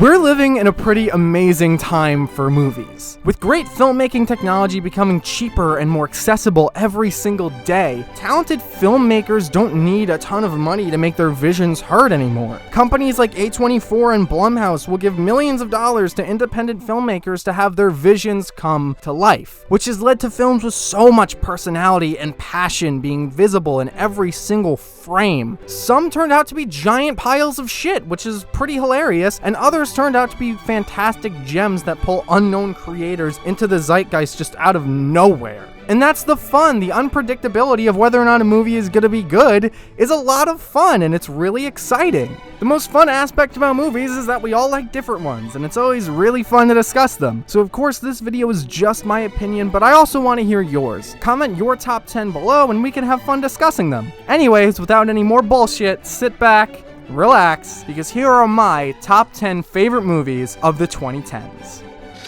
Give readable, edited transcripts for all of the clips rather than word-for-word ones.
We're living in a pretty amazing time for movies. With great filmmaking technology becoming cheaper and more accessible every single day, talented filmmakers don't need a ton of money to make their visions heard anymore. Companies like A24 and Blumhouse will give millions of dollars to independent filmmakers to have their visions come to life, which has led to films with so much personality and passion being visible in every single frame. Some turned out to be giant piles of shit, which is pretty hilarious, and others turned out to be fantastic gems that pull unknown creators into the zeitgeist just out of nowhere. And that's the fun. The unpredictability of whether or not a movie is gonna be good is a lot of fun, and it's really exciting. The most fun aspect about movies is that we all like different ones, and it's always really fun to discuss them. So of course this video is just my opinion, but I also want to hear yours. Comment your top 10 below and we can have fun discussing them. Anyways, without any more bullshit, sit back, relax, because here are my top 10 favorite movies of the 2010s.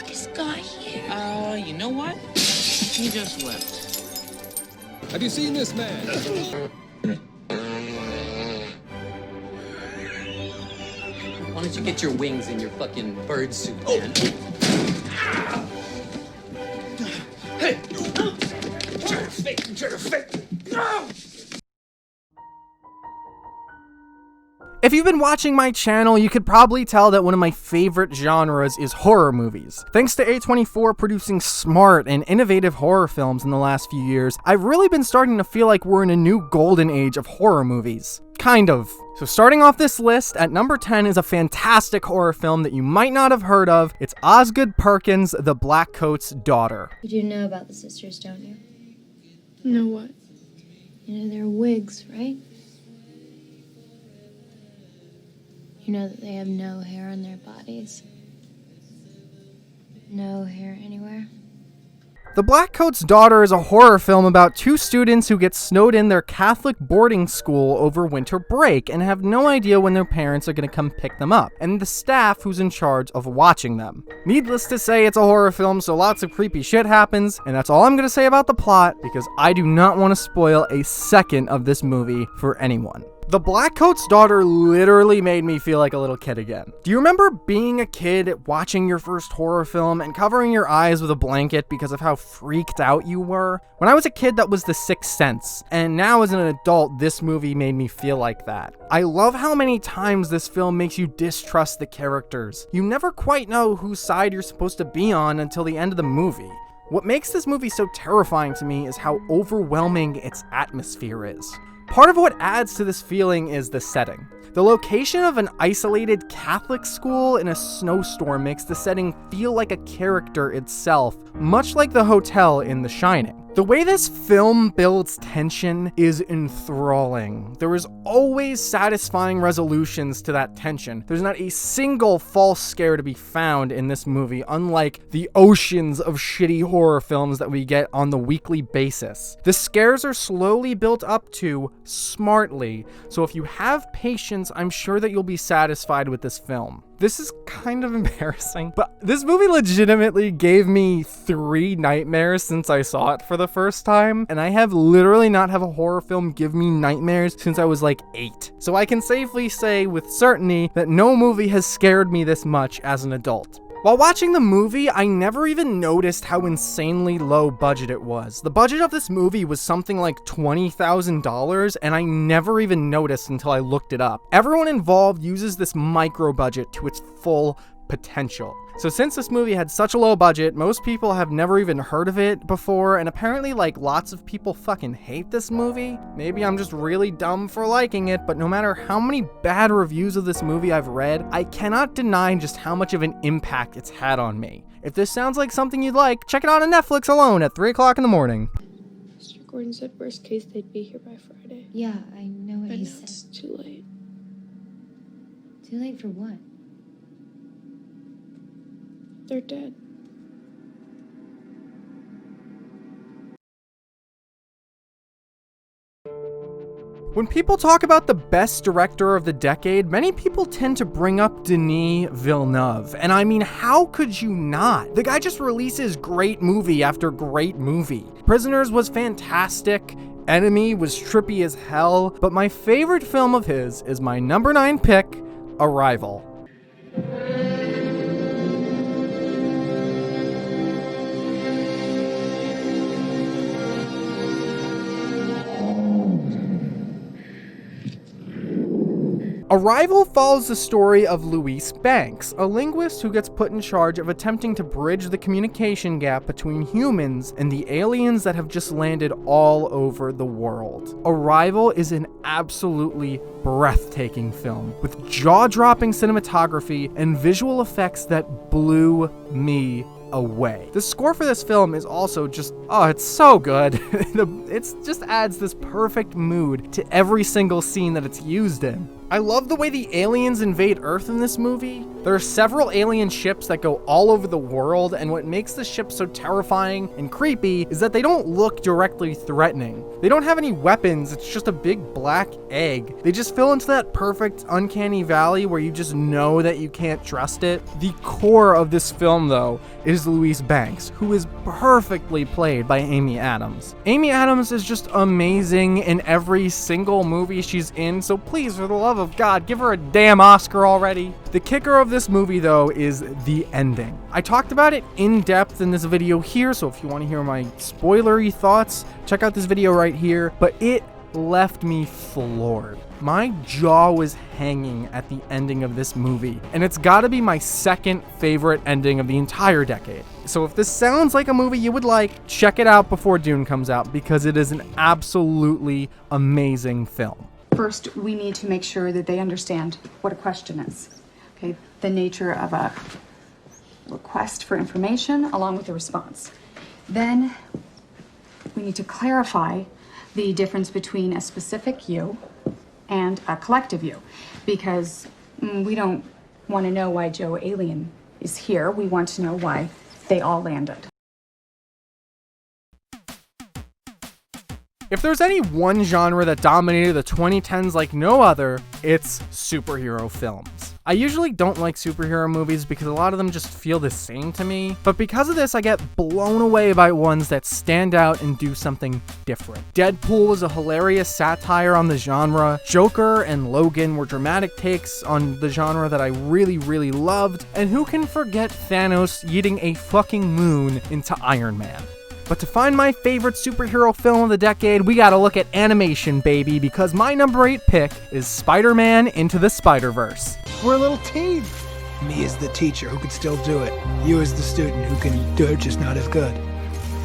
This guy here. You know what? He just left. Have you seen this man? Why don't you get your wings in your fucking bird suit, man? Hey! Try to fake! No! If you've been watching my channel, you could probably tell that one of my favorite genres is horror movies. Thanks to A24 producing smart and innovative horror films in the last few years, I've really been starting to feel like we're in a new golden age of horror movies. Kind of. So starting off this list, at number 10 is a fantastic horror film that you might not have heard of. It's Osgood Perkins' The Blackcoat's Daughter. You do know about the sisters, don't you? Know what? You know they're wigs, right? You know that they have no hair on their bodies. No hair anywhere. The Blackcoat's Daughter is a horror film about two students who get snowed in their Catholic boarding school over winter break and have no idea when their parents are going to come pick them up, and the staff who's in charge of watching them. Needless to say, it's a horror film, so lots of creepy shit happens, and that's all I'm going to say about the plot, because I do not want to spoil a second of this movie for anyone. The Blackcoat's Daughter literally made me feel like a little kid again. Do you remember being a kid watching your first horror film and covering your eyes with a blanket because of how freaked out you were? When I was a kid, that was The Sixth Sense, and now as an adult, this movie made me feel like that. I love how many times this film makes you distrust the characters. You never quite know whose side you're supposed to be on until the end of the movie. What makes this movie so terrifying to me is how overwhelming its atmosphere is. Part of what adds to this feeling is the setting. The location of an isolated Catholic school in a snowstorm makes the setting feel like a character itself, much like the hotel in The Shining. The way this film builds tension is enthralling. There is always satisfying resolutions to that tension. There's not a single false scare to be found in this movie, unlike the oceans of shitty horror films that we get on the weekly basis. The scares are slowly built up to smartly, so if you have patience, I'm sure that you'll be satisfied with this film. This is kind of embarrassing, but this movie legitimately gave me 3 nightmares since I saw it for the first time, and I have literally not had a horror film give me nightmares since I was like 8. So I can safely say with certainty that no movie has scared me this much as an adult. While watching the movie, I never even noticed how insanely low budget it was. The budget of this movie was something like $20,000, and I never even noticed until I looked it up. Everyone involved uses this micro budget to its full potential. So since this movie had such a low budget, most people have never even heard of it before, and apparently like lots of people fucking hate this movie. Maybe I'm just really dumb for liking it, but no matter how many bad reviews of this movie I've read, I cannot deny just how much of an impact it's had on me. If this sounds like something you'd like, check it out on Netflix alone at 3 o'clock in the morning. Mr. Gordon said worst case they'd be here by Friday. Yeah, I know what But he now said. it's too late. Too late for what? They're dead. When people talk about the best director of the decade, many people tend to bring up Denis Villeneuve. And I mean, how could you not? The guy just releases great movie after great movie. Prisoners was fantastic. Enemy was trippy as hell. But my favorite film of his is my number 9 pick, Arrival. Arrival follows the story of Louise Banks, a linguist who gets put in charge of attempting to bridge the communication gap between humans and the aliens that have just landed all over the world. Arrival is an absolutely breathtaking film with jaw-dropping cinematography and visual effects that blew me away. The score for this film is also just, it's so good. It just adds this perfect mood to every single scene that it's used in. I love the way the aliens invade Earth in this movie. There are several alien ships that go all over the world, and what makes the ships so terrifying and creepy is that they don't look directly threatening. They don't have any weapons, it's just a big black egg. They just fill into that perfect uncanny valley where you just know that you can't trust it. The core of this film, though, is Louise Banks, who is perfectly played by Amy Adams. Amy Adams is just amazing in every single movie she's in, so please, for the love of God, give her a damn Oscar already. The kicker of this movie, though, is the ending. I talked about it in depth in this video here, so if you want to hear my spoilery thoughts, check out this video right here, but it left me floored. My jaw was hanging at the ending of this movie, and it's gotta be my second favorite ending of the entire decade. So if this sounds like a movie you would like, check it out before Dune comes out, because it is an absolutely amazing film. First, we need to make sure that they understand what a question is. Okay, the nature of a request for information along with the response. Then we need to clarify the difference between a specific you and a collective you, because we don't want to know why Joe Alien is here. We want to know why they all landed. If there's any one genre that dominated the 2010s like no other, it's superhero films. I usually don't like superhero movies because a lot of them just feel the same to me, but because of this I get blown away by ones that stand out and do something different. Deadpool was a hilarious satire on the genre, Joker and Logan were dramatic takes on the genre that I really, really loved, and who can forget Thanos yeeting a fucking moon into Iron Man? But to find my favorite superhero film of the decade, we gotta look at animation, baby, because my number 8 pick is Spider-Man Into the Spider-Verse. We're a little team. Me as the teacher who can still do it. You as the student who can do it, just not as good.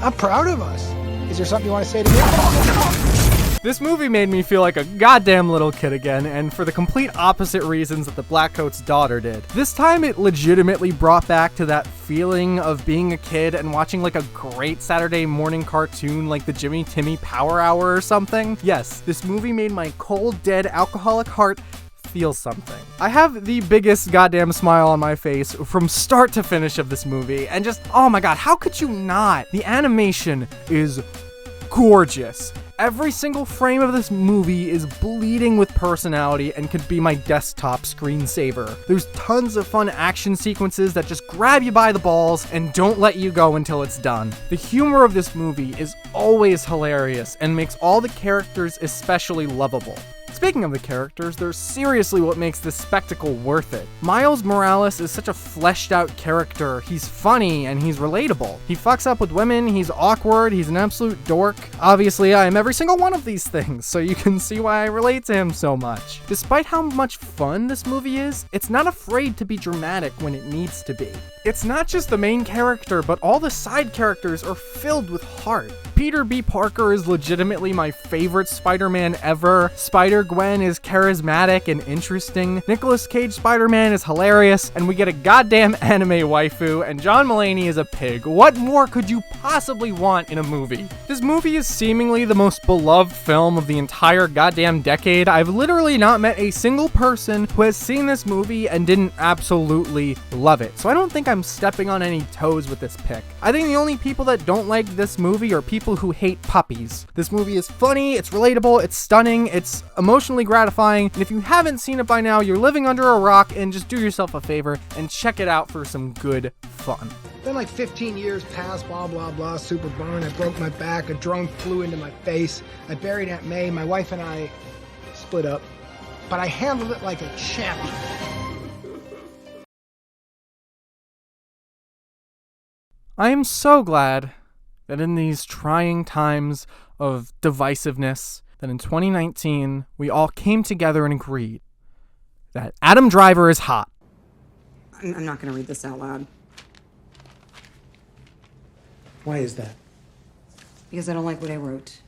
I'm proud of us. Is there something you want to say to me? This movie made me feel like a goddamn little kid again, and for the complete opposite reasons that the Blackcoat's daughter did. This time it legitimately brought back to that feeling of being a kid and watching like a great Saturday morning cartoon like the Jimmy Timmy Power Hour or something. Yes, this movie made my cold, dead, alcoholic heart feel something. I have the biggest goddamn smile on my face from start to finish of this movie, and just, oh my god, how could you not? The animation is gorgeous. Every single frame of this movie is bleeding with personality and could be my desktop screensaver. There's tons of fun action sequences that just grab you by the balls and don't let you go until it's done. The humor of this movie is always hilarious and makes all the characters especially lovable. Speaking of the characters, they're seriously what makes this spectacle worth it. Miles Morales is such a fleshed out character. He's funny and he's relatable. He fucks up with women, he's awkward, he's an absolute dork. Obviously, I am every single one of these things, so you can see why I relate to him so much. Despite how much fun this movie is, it's not afraid to be dramatic when it needs to be. It's not just the main character, but all the side characters are filled with heart. Peter B. Parker is legitimately my favorite Spider-Man ever. Spider-Gwen is charismatic and interesting. Nicolas Cage Spider-Man is hilarious, and we get a goddamn anime waifu, and John Mulaney is a pig. What more could you possibly want in a movie? This movie is seemingly the most beloved film of the entire goddamn decade. I've literally not met a single person who has seen this movie and didn't absolutely love it. So I don't think I'm stepping on any toes with this pick. I think the only people that don't like this movie are people who hate puppies. This movie is funny, it's relatable, it's stunning, it's emotionally gratifying, and if you haven't seen it by now, you're living under a rock, and just do yourself a favor and check it out for some good fun. Then like 15 years passed, blah, blah, blah, super burn. I broke my back, a drone flew into my face. I buried Aunt May, my wife and I split up, but I handled it like a champion. I am so glad that in these trying times of divisiveness, that in 2019, we all came together and agreed that Adam Driver is hot. I'm not going to read this out loud. Why is that? Because I don't like what I wrote.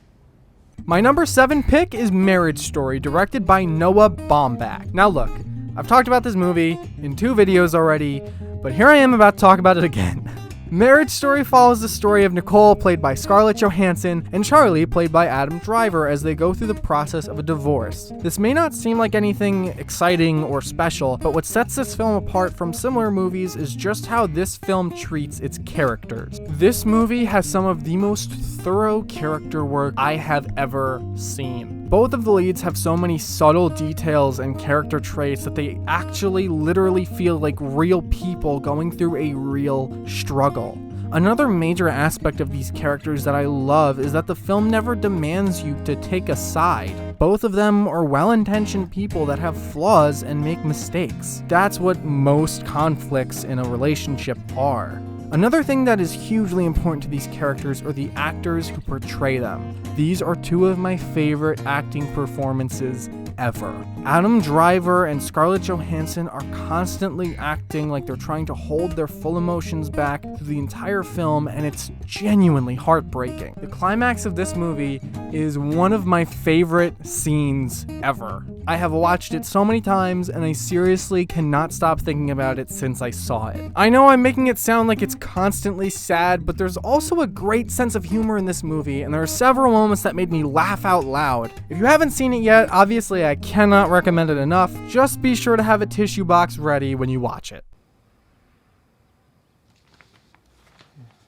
My number 7 pick is Marriage Story, directed by Noah Baumbach. Now look, I've talked about this movie in 2 videos already, but here I am about to talk about it again. Marriage Story follows the story of Nicole, played by Scarlett Johansson, and Charlie, played by Adam Driver, as they go through the process of a divorce. This may not seem like anything exciting or special, but what sets this film apart from similar movies is just how this film treats its characters. This movie has some of the most thorough character work I have ever seen. Both of the leads have so many subtle details and character traits that they actually literally feel like real people going through a real struggle. Another major aspect of these characters that I love is that the film never demands you to take a side. Both of them are well-intentioned people that have flaws and make mistakes. That's what most conflicts in a relationship are. Another thing that is hugely important to these characters are the actors who portray them. These are 2 of my favorite acting performances ever. Adam Driver and Scarlett Johansson are constantly acting like they're trying to hold their full emotions back through the entire film, and it's genuinely heartbreaking. The climax of this movie is one of my favorite scenes ever. I have watched it so many times, and I seriously cannot stop thinking about it since I saw it. I know I'm making it sound like it's constantly sad, but there's also a great sense of humor in this movie, and there are several moments that made me laugh out loud. If you haven't seen it yet, obviously I cannot recommend it enough. Just be sure to have a tissue box ready when you watch it.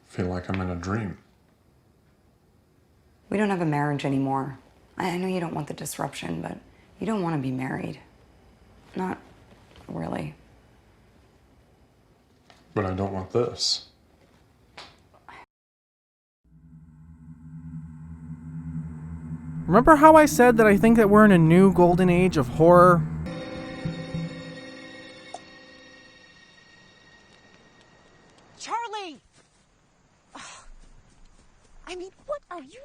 Feel like I'm in a dream. We don't have a marriage anymore. I know you don't want the disruption, but you don't want to be married. Not really. But I don't want this. Remember how I said that I think that we're in a new golden age of horror? Charlie! I mean, what are you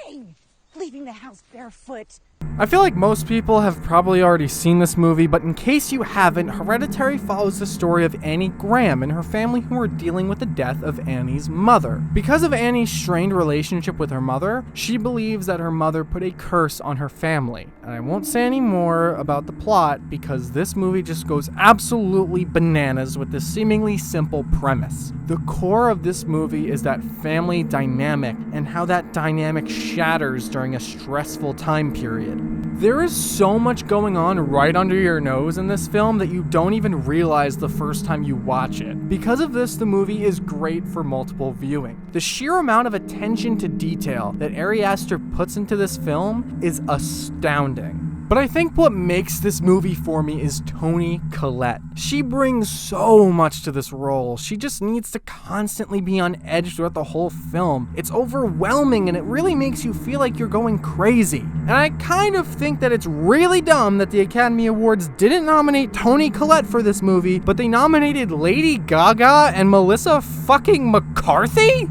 doing? Leaving the house barefoot. I feel like most people have probably already seen this movie, but in case you haven't, Hereditary follows the story of Annie Graham and her family who are dealing with the death of Annie's mother. Because of Annie's strained relationship with her mother, she believes that her mother put a curse on her family. And I won't say any more about the plot because this movie just goes absolutely bananas with this seemingly simple premise. The core of this movie is that family dynamic and how that dynamic shatters during a stressful time period. There is so much going on right under your nose in this film that you don't even realize the first time you watch it. Because of this, the movie is great for multiple viewing. The sheer amount of attention to detail that Ari Aster puts into this film is astounding. But I think what makes this movie for me is Toni Collette. She brings so much to this role. She just needs to constantly be on edge throughout the whole film. It's overwhelming and it really makes you feel like you're going crazy. And I kind of think that it's really dumb that the Academy Awards didn't nominate Toni Collette for this movie, but they nominated Lady Gaga and Melissa fucking McCarthy?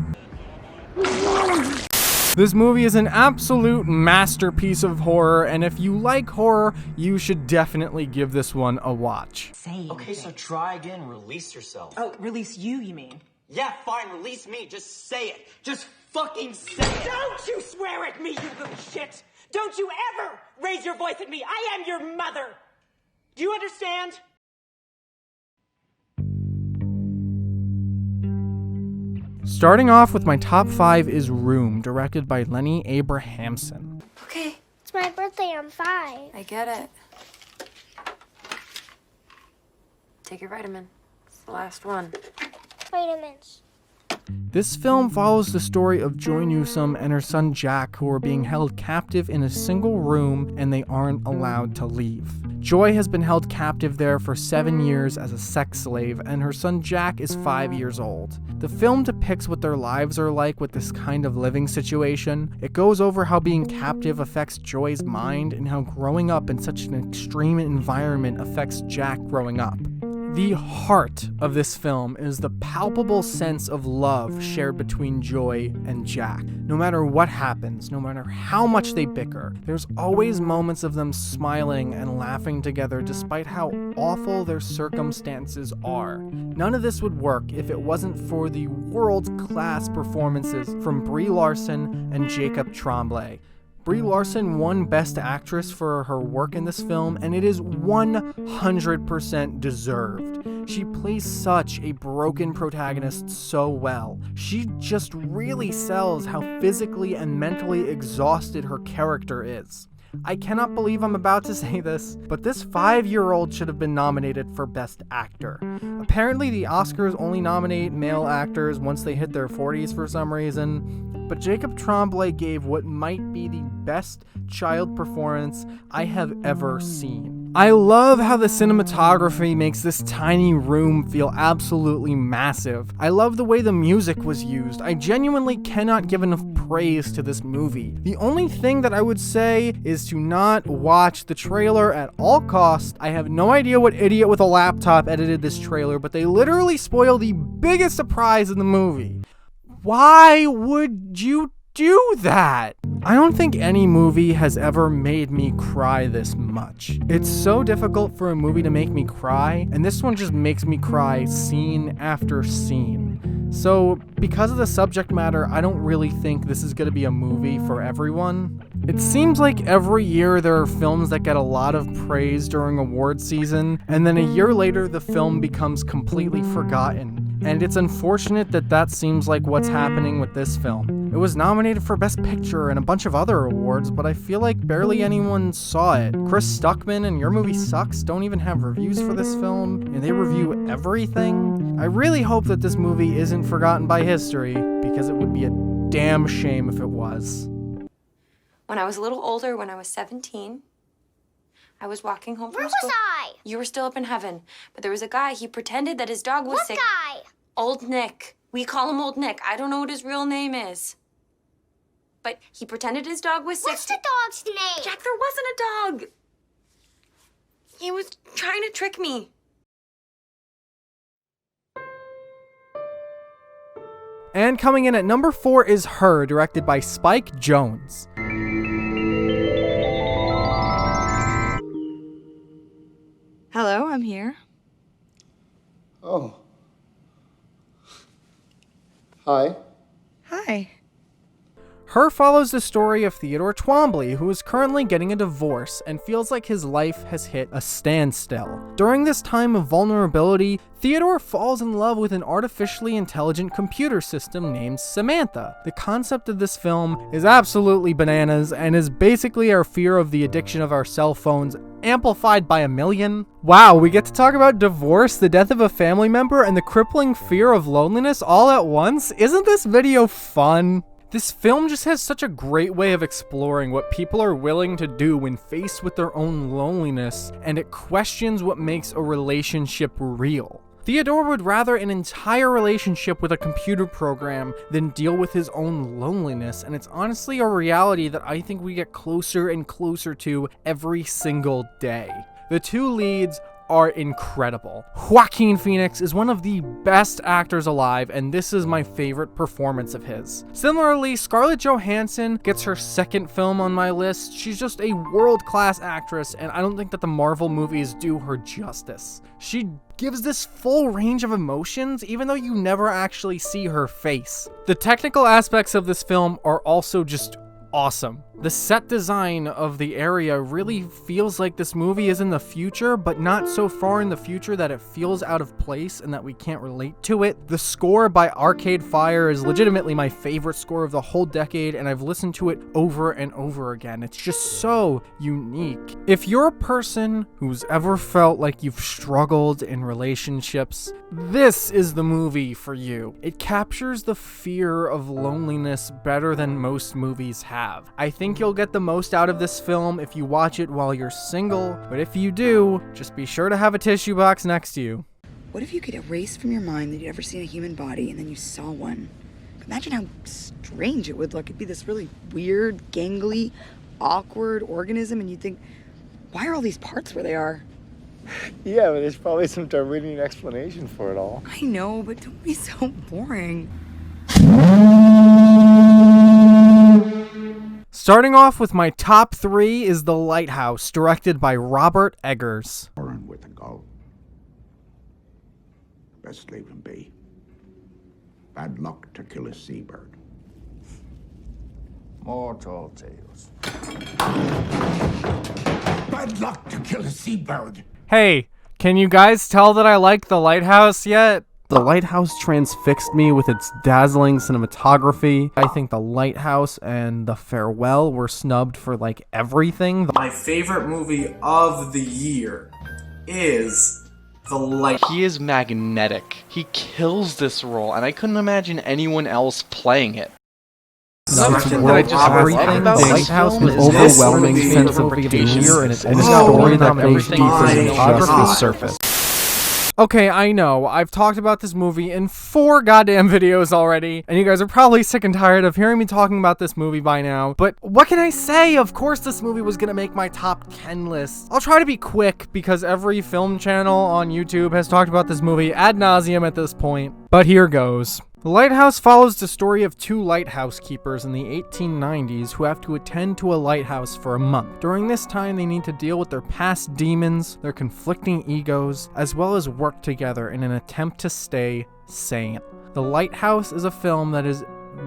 This movie is an absolute masterpiece of horror, and if you like horror, you should definitely give this one a watch. Okay, so try again, release yourself. Oh, release you mean? Yeah, fine, release me, just say it. Just fucking say it. Don't you swear at me, you little shit! Don't you ever raise your voice at me! I am your mother! Do you understand? Starting off with my top 5 is Room, directed by Lenny Abrahamson. Okay. It's my birthday on 5. I get it. Take your vitamin. It's the last one. Vitamins. This film follows the story of Joy Newsome and her son Jack, who are being held captive in a single room and they aren't allowed to leave. Joy has been held captive there for 7 years as a sex slave, and her son Jack is 5 years old. The film depicts what their lives are like with this kind of living situation. It goes over how being captive affects Joy's mind and how growing up in such an extreme environment affects Jack growing up. The heart of this film is the palpable sense of love shared between Joy and Jack. No matter what happens, no matter how much they bicker, there's always moments of them smiling and laughing together despite how awful their circumstances are. None of this would work if it wasn't for the world-class performances from Brie Larson and Jacob Tremblay. Brie Larson won Best Actress for her work in this film, and it is 100% deserved. She plays such a broken protagonist so well. She just really sells how physically and mentally exhausted her character is. I cannot believe I'm about to say this, but this 5-year-old should have been nominated for Best Actor. Apparently the Oscars only nominate male actors once they hit their 40s for some reason, but Jacob Tremblay gave what might be the best child performance I have ever seen. I love how the cinematography makes this tiny room feel absolutely massive. I love the way the music was used. I genuinely cannot give enough praise to this movie. The only thing that I would say is to not watch the trailer at all costs. I have no idea what idiot with a laptop edited this trailer, but they literally spoil the biggest surprise in the movie. Why would you do that? I don't think any movie has ever made me cry this much. It's so difficult for a movie to make me cry, and this one just makes me cry scene after scene. So, because of the subject matter, I don't really think this is gonna be a movie for everyone. It seems like every year there are films that get a lot of praise during award season, and then a year later the film becomes completely forgotten. And it's unfortunate that that seems like what's happening with this film. It was nominated for Best Picture and a bunch of other awards, but I feel like barely anyone saw it. Chris Stuckman and Your Movie Sucks don't even have reviews for this film, and they review everything. I really hope that this movie isn't forgotten by history, because it would be a damn shame if it was. When I was a little older, when I was 17, I was walking home from Where school. was I? You were still up in heaven. But there was a guy, he pretended that his dog was What sick. guy? Old Nick. We call him Old Nick. I don't know what his real name is. But he pretended his dog was sick. What's the dog's name? Jack, there wasn't a dog. He was trying to trick me. And coming in at number 4 is Her, directed by Spike Jonze. Hello, I'm here. Oh. Hi. Hi. Her follows the story of Theodore Twombly, who is currently getting a divorce and feels like his life has hit a standstill. During this time of vulnerability, Theodore falls in love with an artificially intelligent computer system named Samantha. The concept of this film is absolutely bananas and is basically our fear of the addiction of our cell phones amplified by a million. Wow, we get to talk about divorce, the death of a family member, and the crippling fear of loneliness all at once? Isn't this video fun? This film just has such a great way of exploring what people are willing to do when faced with their own loneliness, and it questions what makes a relationship real. Theodore would rather an entire relationship with a computer program than deal with his own loneliness, and it's honestly a reality that I think we get closer and closer to every single day. The two leads are incredible. Joaquin Phoenix is one of the best actors alive, and this is my favorite performance of his. Similarly, Scarlett Johansson gets her second film on my list. She's just a world-class actress, and I don't think that the Marvel movies do her justice. She gives this full range of emotions, even though you never actually see her face. The technical aspects of this film are also just awesome. The set design of the area really feels like this movie is in the future, but not so far in the future that it feels out of place and that we can't relate to it. The score by Arcade Fire is legitimately my favorite score of the whole decade, and I've listened to it over and over again. It's just so unique. If you're a person who's ever felt like you've struggled in relationships, this is the movie for you. It captures the fear of loneliness better than most movies have. I think you'll get the most out of this film if you watch it while you're single, but if you do, just be sure to have a tissue box next to you. What if you could erase from your mind that you'd ever seen a human body and then you saw one? Imagine how strange it would look. It'd be this really weird, gangly, awkward organism, and you'd think, why are all these parts where they are? Yeah, but there's probably some Darwinian explanation for it all. I know, but don't be so boring. Starting off with my top 3 is The Lighthouse, directed by Robert Eggers. With a gull. Best leave him be. Bad luck to kill a seabird. More tall tales. Bad luck to kill a seabird. Hey, can you guys tell that I like The Lighthouse yet? The Lighthouse transfixed me with its dazzling cinematography. I think The Lighthouse and The Farewell were snubbed for like everything. My favorite movie of the year is The Lighthouse. He is magnetic. He kills this role, and I couldn't imagine anyone else playing it. Something that I just everything. The Lighthouse was overwhelming sense of danger, and it's a story that goes deeper than just the surface. Okay, I know, I've talked about this movie in 4 goddamn videos already, and you guys are probably sick and tired of hearing me talking about this movie by now, but what can I say? Of course this movie was gonna make my top 10 list. I'll try to be quick, because every film channel on YouTube has talked about this movie ad nauseum at this point, but here goes. The Lighthouse follows the story of 2 lighthouse keepers in the 1890s who have to attend to a lighthouse for a month. During this time, they need to deal with their past demons, their conflicting egos, as well as work together in an attempt to stay sane. The Lighthouse is a film that is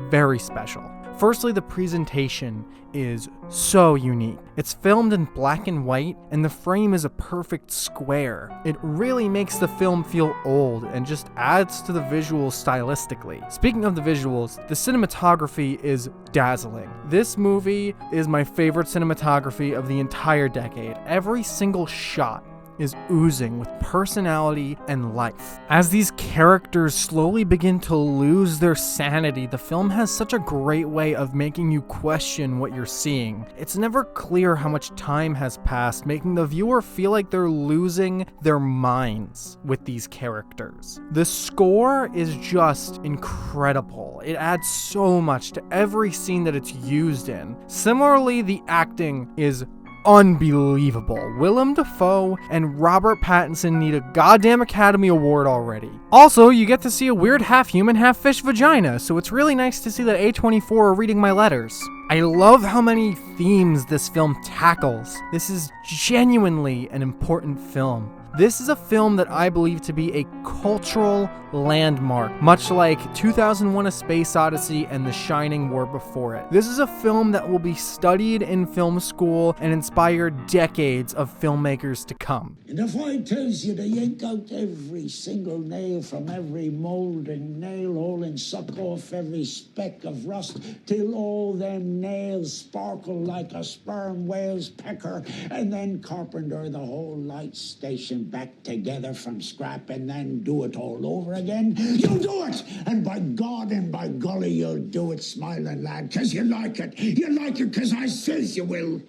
very special. Firstly, the presentation is so unique. It's filmed in black and white, and the frame is a perfect square. It really makes the film feel old and just adds to the visuals stylistically. Speaking of the visuals, the cinematography is dazzling. This movie is my favorite cinematography of the entire decade. Every single shot is oozing with personality and life. As these characters slowly begin to lose their sanity, the film has such a great way of making you question what you're seeing. It's never clear how much time has passed, making the viewer feel like they're losing their minds with these characters. The score is just incredible. It adds so much to every scene that it's used in. Similarly, the acting is unbelievable. Willem Dafoe and Robert Pattinson need a goddamn Academy Award already. Also, you get to see a weird half-human, half-fish vagina, so it's really nice to see that A24 are reading my letters. I love how many themes this film tackles. This is genuinely an important film. This is a film that I believe to be a cultural landmark, much like 2001: A Space Odyssey and The Shining were before it. This is a film that will be studied in film school and inspire decades of filmmakers to come. And if I tells you to yank out every single nail from every moulding nail hole and suck off every speck of rust till all them nails sparkle like a sperm whale's pecker, and then carpenter the whole light station back together from scrap and then do it all over again, you'll do it! And by God and by golly, you'll do it, smiling lad, because you like it. You like it because I says you will.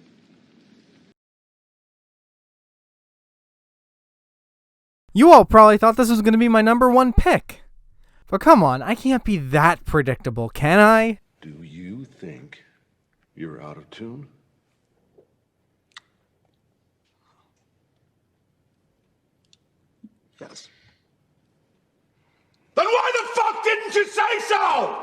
You all probably thought this was going to be my number 1 pick. But come on, I can't be that predictable, can I? Do you think you're out of tune? Yes. Then why the fuck didn't you say so?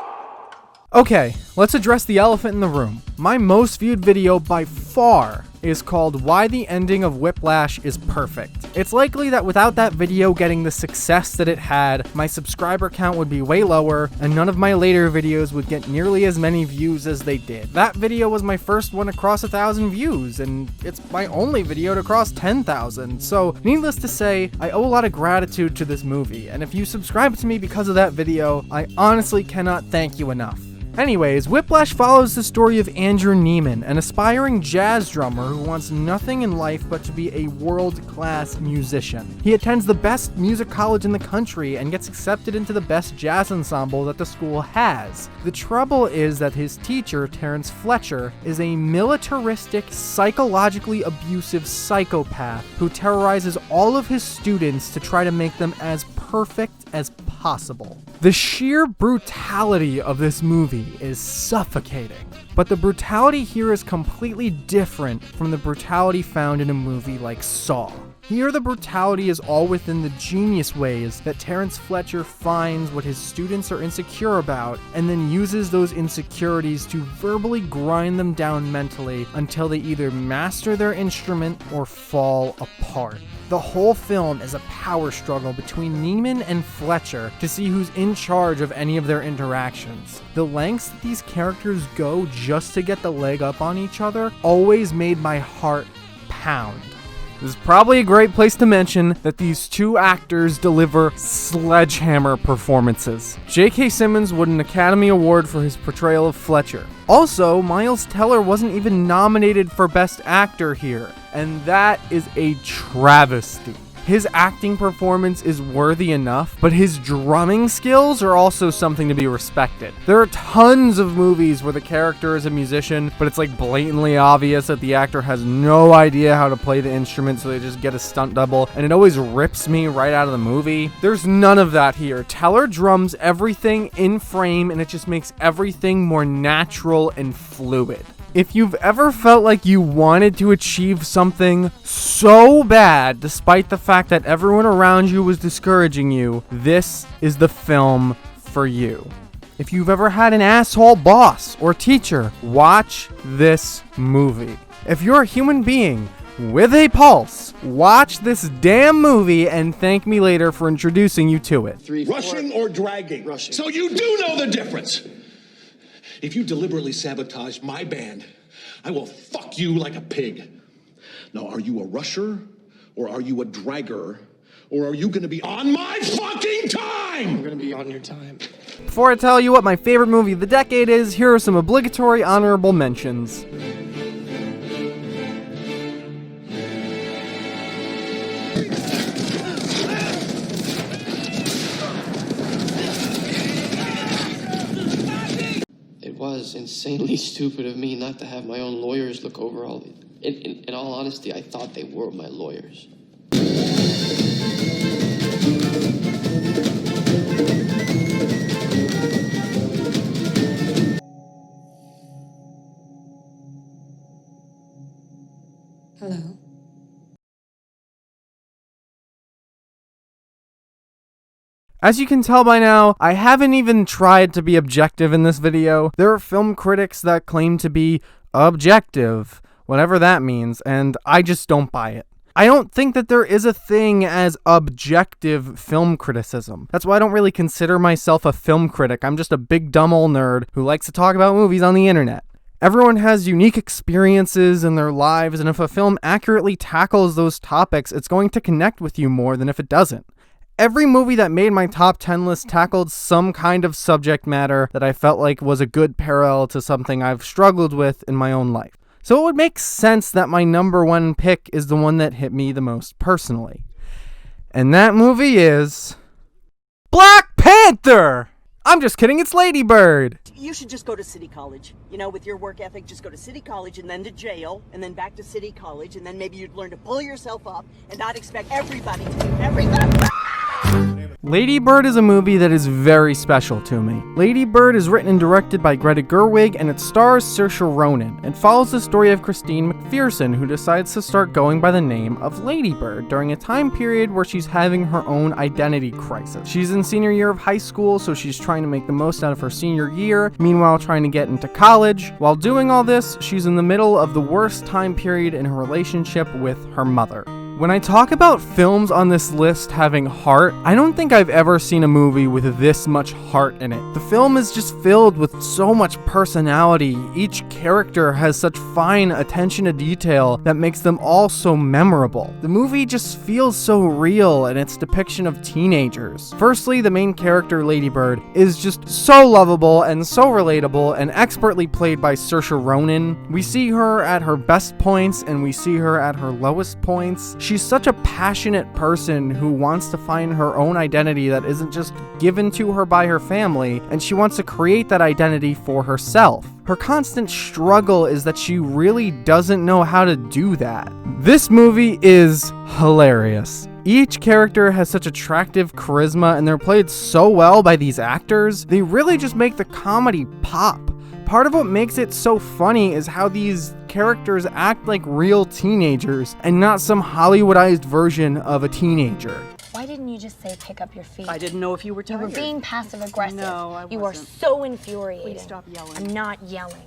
Okay, let's address the elephant in the room. My most viewed video by far is called Why the Ending of Whiplash is Perfect. It's likely that without that video getting the success that it had, my subscriber count would be way lower, and none of my later videos would get nearly as many views as they did. That video was my first one to cross 1,000 views, and it's my only video to cross 10,000, so needless to say, I owe a lot of gratitude to this movie, and if you subscribe to me because of that video, I honestly cannot thank you enough. Anyways, Whiplash follows the story of Andrew Neiman, an aspiring jazz drummer who wants nothing in life but to be a world-class musician. He attends the best music college in the country and gets accepted into the best jazz ensemble that the school has. The trouble is that his teacher, Terrence Fletcher, is a militaristic, psychologically abusive psychopath who terrorizes all of his students to try to make them as perfect as possible. The sheer brutality of this movie is suffocating, but the brutality here is completely different from the brutality found in a movie like Saw. Here, the brutality is all within the genius ways that Terrence Fletcher finds what his students are insecure about, and then uses those insecurities to verbally grind them down mentally until they either master their instrument or fall apart. The whole film is a power struggle between Neiman and Fletcher to see who's in charge of any of their interactions. The lengths that these characters go just to get the leg up on each other always made my heart pound. This is probably a great place to mention that these two actors deliver sledgehammer performances. J.K. Simmons won an Academy Award for his portrayal of Fletcher. Also, Miles Teller wasn't even nominated for Best Actor here, and that is a travesty. His acting performance is worthy enough, but his drumming skills are also something to be respected. There are tons of movies where the character is a musician, but it's like blatantly obvious that the actor has no idea how to play the instrument, so they just get a stunt double, and it always rips me right out of the movie. There's none of that here. Teller drums everything in frame, and it just makes everything more natural and fluid. If you've ever felt like you wanted to achieve something so bad, despite the fact that everyone around you was discouraging you, this is the film for you. If you've ever had an asshole boss or teacher, watch this movie. If you're a human being with a pulse, watch this damn movie and thank me later for introducing you to it. Rushing or dragging? Rushing. So you do know the difference. If you deliberately sabotage my band, I will fuck you like a pig. Now, are you a rusher or are you a dragger? Or are you gonna be on my fucking time? I'm gonna be on your time. Before I tell you what my favorite movie of the decade is, here are some obligatory honorable mentions. It was insanely stupid of me not to have my own lawyers look over all the... In all honesty, I thought they were my lawyers. Hello? As you can tell by now, I haven't even tried to be objective in this video. There are film critics that claim to be objective, whatever that means, and I just don't buy it. I don't think that there is a thing as objective film criticism. That's why I don't really consider myself a film critic. I'm just a big dumb old nerd who likes to talk about movies on the internet. Everyone has unique experiences in their lives, and if a film accurately tackles those topics, it's going to connect with you more than if it doesn't. Every movie that made my top 10 list tackled some kind of subject matter that I felt like was a good parallel to something I've struggled with in my own life. So it would make sense that my number one pick is the one that hit me the most personally. And that movie is... Black Panther! I'm just kidding, it's Lady Bird! You should just go to City College. You know, with your work ethic, just go to City College and then to jail, and then back to City College, and then maybe you'd learn to pull yourself up and not expect everybody to do everything. Lady Bird is a movie that is very special to me. Lady Bird is written and directed by Greta Gerwig, and it stars Saoirse Ronan. It follows the story of Christine McPherson, who decides to start going by the name of Lady Bird during a time period where she's having her own identity crisis. She's in senior year of high school, so she's trying to make the most out of her senior year, meanwhile trying to get into college. While doing all this, she's in the middle of the worst time period in her relationship with her mother. When I talk about films on this list having heart, I don't think I've ever seen a movie with this much heart in it. The film is just filled with so much personality. Each character has such fine attention to detail that makes them all so memorable. The movie just feels so real in its depiction of teenagers. Firstly, the main character, Lady Bird, is just so lovable and so relatable and expertly played by Saoirse Ronan. We see her at her best points and we see her at her lowest points. She's such a passionate person who wants to find her own identity that isn't just given to her by her family, and she wants to create that identity for herself. Her constant struggle is that she really doesn't know how to do that. This movie is hilarious. Each character has such attractive charisma, and they're played so well by these actors. They really just make the comedy pop. Part of what makes it so funny is how these characters act like real teenagers and not some Hollywoodized version of a teenager. Why didn't you just say pick up your feet? I didn't know if you were tired. You were being passive aggressive. No, I wasn't. You are so infuriating. Please stop yelling. I'm not yelling.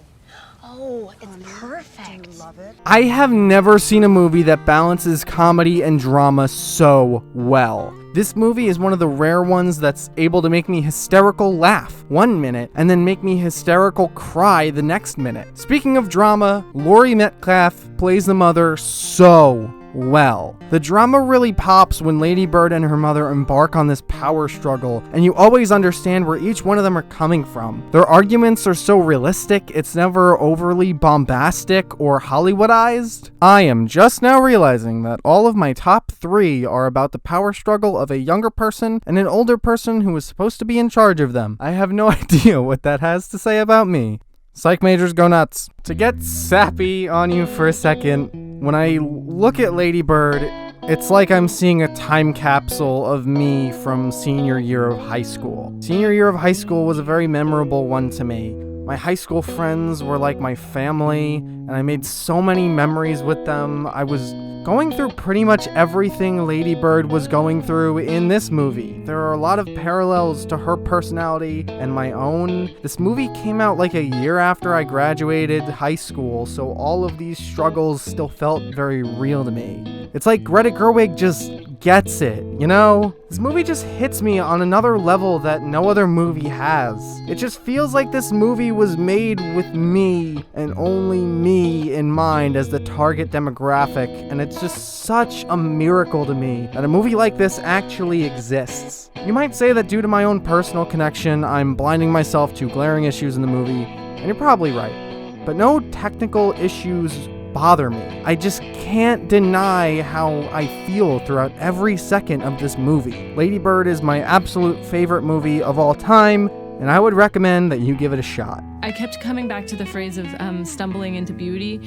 Oh, it's perfect. Do you love it? I have never seen a movie that balances comedy and drama so well. This movie is one of the rare ones that's able to make me hysterical laugh 1 minute and then make me hysterical cry the next minute. Speaking of drama, Laurie Metcalf plays the mother so well. The drama really pops when Lady Bird and her mother embark on this power struggle, and you always understand where each one of them are coming from. Their arguments are so realistic, it's never overly bombastic or Hollywoodized. I am just now realizing that all of my top 3 are about the power struggle of a younger person and an older person who was supposed to be in charge of them. I have no idea what that has to say about me. Psych majors go nuts. To get sappy on you for a second, when I look at Lady Bird, it's like I'm seeing a time capsule of me from senior year of high school. Senior year of high school was a very memorable one to me. My high school friends were like my family, and I made so many memories with them. I was going through pretty much everything Lady Bird was going through in this movie. There are a lot of parallels to her personality and my own. This movie came out like a year after I graduated high school, so all of these struggles still felt very real to me. It's like Greta Gerwig just gets it, you know? This movie just hits me on another level that no other movie has. It just feels like this movie was made with me and only me in mind as the target demographic, and it's just such a miracle to me that a movie like this actually exists. You might say that due to my own personal connection, I'm blinding myself to glaring issues in the movie, and you're probably right. But no technical issues bother me. I just can't deny how I feel throughout every second of this movie. Lady Bird is my absolute favorite movie of all time, and I would recommend that you give it a shot. I kept coming back to the phrase of stumbling into beauty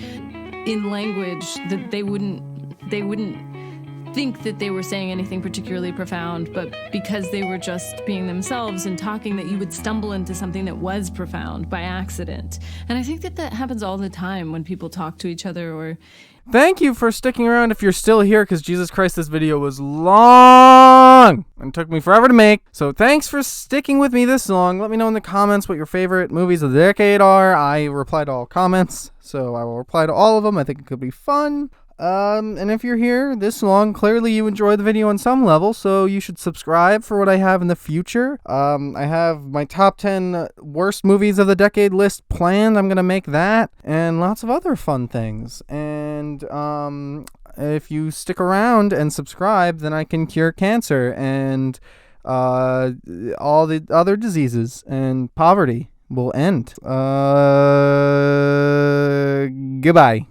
in language that they wouldn't think that they were saying anything particularly profound, but because they were just being themselves and talking, that you would stumble into something that was profound by accident. And I think that happens all the time when people talk to each other or... Thank you for sticking around if you're still here, because Jesus Christ, this video was long and took me forever to make. So thanks for sticking with me this long. Let me know in the comments what your favorite movies of the decade are. I reply to all comments, so I will reply to all of them. I think it could be fun. And if you're here this long, clearly you enjoyed the video on some level, so you should subscribe for what I have in the future. I have my top 10 worst movies of the decade list planned. I'm gonna make that, and lots of other fun things. And, if you stick around and subscribe, then I can cure cancer and, all the other diseases, and poverty will end. Goodbye.